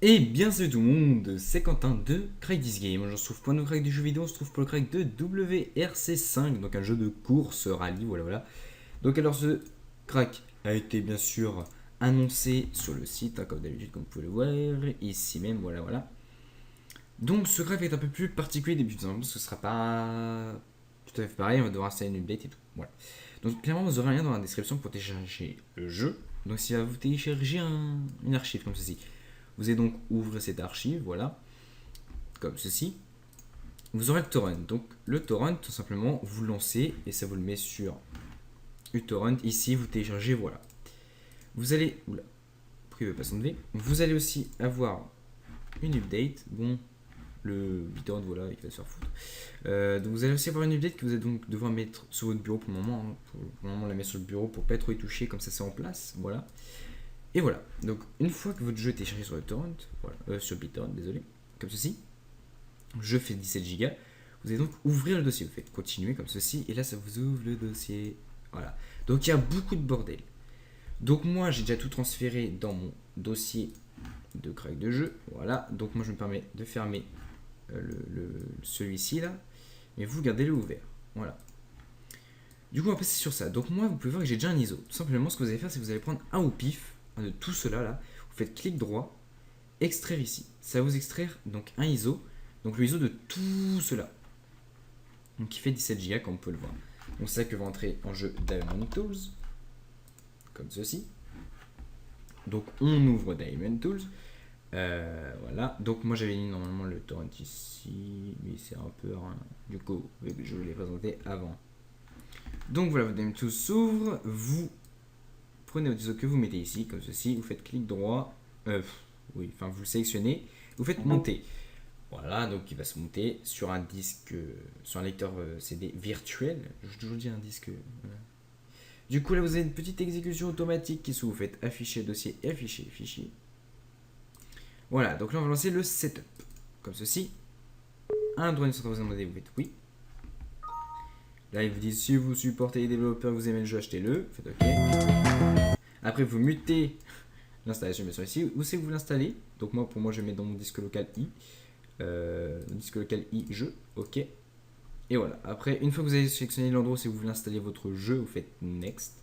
Et bien salut tout le monde, c'est Quentin de Crack This Game. On se retrouve pour un nouveau crack du jeu vidéo, on se trouve pour le crack de WRC5, donc un jeu de course rallye, voilà. Donc alors ce crack a été bien sûr annoncé sur le site, comme d'habitude comme vous pouvez le voir, ici même, voilà. Donc ce crack est un peu plus particulier début de parce que ce sera pas tout à fait pareil, on va devoir installer une update et tout, voilà. Donc clairement vous aurez un lien dans la description pour télécharger le jeu. Donc si vous téléchargez une archive comme ceci, vous allez donc ouvrir cette archive, voilà, comme ceci. Vous aurez le torrent. Donc le torrent, tout simplement, vous le lancez et ça vous le met sur uTorrent. Ici, vous téléchargez, voilà. Vous allez, oula, pourquoi il ne veut pas s'enlever. Vous allez aussi avoir une update. Bon, le BitTorrent, voilà, il va se faire foutre. Donc vous allez aussi avoir une update que vous allez donc devoir mettre sur votre bureau pour le moment. Hein. Pour le moment, on la met sur le bureau pour pas être y touché, comme ça c'est en place, voilà. Et voilà, donc une fois que votre jeu est téléchargé sur le torrent, voilà, sur BitTorrent, désolé, comme ceci, je fais 17 Go, vous allez donc ouvrir le dossier, vous faites continuer comme ceci, et là ça vous ouvre le dossier, voilà. Donc il y a beaucoup de bordel. Donc moi j'ai déjà tout transféré dans mon dossier de crack de jeu, voilà, donc moi je me permets de fermer celui-ci là, mais vous gardez-le ouvert, voilà. Du coup on va passer sur ça, donc moi vous pouvez voir que j'ai déjà un ISO, tout simplement ce que vous allez faire c'est que vous allez prendre un au pif, de tout cela là, vous faites clic droit, extraire ici. Ça va vous extraire donc un ISO, donc le ISO de tout cela. Donc qui fait 17 Go comme on peut le voir. Donc c'est ça que va entrer en jeu Diamond Tools, comme ceci. Donc on ouvre Diamond Tools. Voilà, donc moi j'avais mis normalement le torrent ici, mais c'est un peu rien. Du coup, je vous l'ai présenté avant. Donc voilà, votre Diamond Tools s'ouvre, vous prenez votre ISO que vous mettez ici, comme ceci, vous faites clic droit, vous le sélectionnez, vous faites monter. Voilà, donc il va se monter sur un disque, sur un lecteur CD virtuel. Je toujours dis un disque. Voilà. Du coup, là, vous avez une petite exécution automatique qui se vous faites afficher le dossier et afficher fichier. Voilà, donc là, on va lancer le setup. Comme ceci. Un droit de vous demander, vous faites oui. Là, il vous dit si vous supportez les développeurs, vous aimez le jeu, achetez-le. Faites OK. Après, vous mutez l'installation, bien sûr, ici. Où c'est que vous l'installez? Donc, pour moi, je mets dans mon disque local I. Disque local I jeu, ok. Et voilà, après, une fois que vous avez sélectionné l'endroit où vous voulez installer votre jeu, vous faites Next.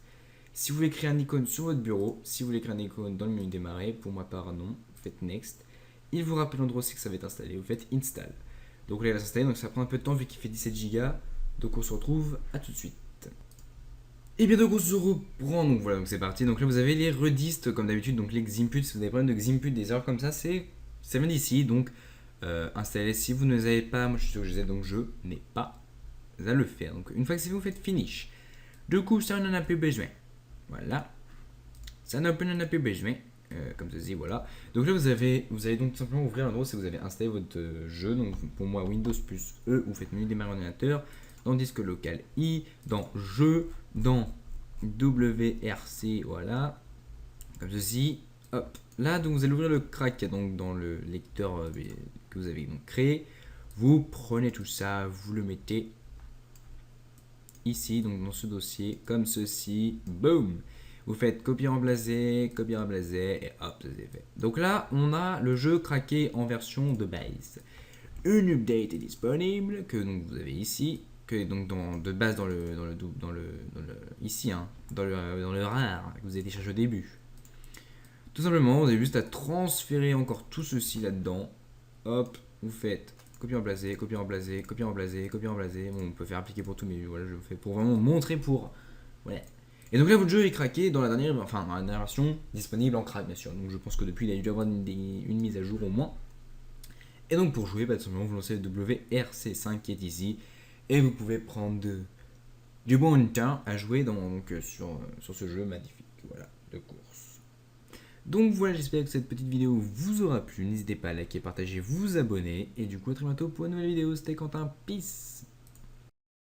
Si vous voulez créer un icône sur votre bureau, si vous voulez créer un icône dans le menu démarrer, pour moi par non, vous faites Next. Il vous rappelle l'endroit où que ça va être installé, vous faites Install. Donc là, il va s'installer, donc ça prend un peu de temps vu qu'il fait 17 Go. Donc on se retrouve à tout de suite. Et bien donc on se reprend, donc voilà, donc c'est parti. Donc là vous avez les redistes comme d'habitude, donc les Ximput, si vous avez des problèmes de Ximput, des erreurs comme ça, ça vient d'ici. Donc installez si vous ne les avez pas, moi je suis sûr que je les ai, donc je n'ai pas à le faire. Donc une fois que c'est fait, vous faites finish. Du coup ça n'en a plus besoin. Voilà. Ça n'en a plus besoin. Comme ceci, voilà. Donc là vous allez donc tout simplement ouvrir l'endroit si vous avez installé votre jeu. Donc pour moi Windows plus E, vous faites menu démarrer ordinateur, dans disque local I, dans jeu, dans WRC, voilà. Comme ceci. Hop. Là, donc vous allez ouvrir le crack donc dans le lecteur que vous avez donc créé. Vous prenez tout ça, vous le mettez ici, donc dans ce dossier, comme ceci. Boom. Vous faites copier-remplacer, et hop, ça c'est fait. Donc là, on a le jeu craqué en version de base. Une update est disponible que donc vous avez ici, que est donc de base ici, hein, dans le rare que vous avez téléchargé au début. Tout simplement, vous avez juste à transférer encore tout ceci là-dedans. Hop, vous faites copier-remplacer. Bon, on peut faire appliquer pour tout, mais voilà, je le fais pour vraiment montrer pour. Ouais. Et donc là, votre jeu est craqué dans la dernière version disponible en crack, bien sûr. Donc je pense que depuis, il a dû avoir une mise à jour au moins. Et donc pour jouer, tout simplement, vous lancez le WRC5 qui est ici. Et vous pouvez prendre du bon temps à jouer sur ce jeu magnifique. Voilà, de course. Donc voilà, j'espère que cette petite vidéo vous aura plu. N'hésitez pas à liker, partager, vous abonner. Et du coup, à très bientôt pour une nouvelle vidéo. C'était Quentin. Peace!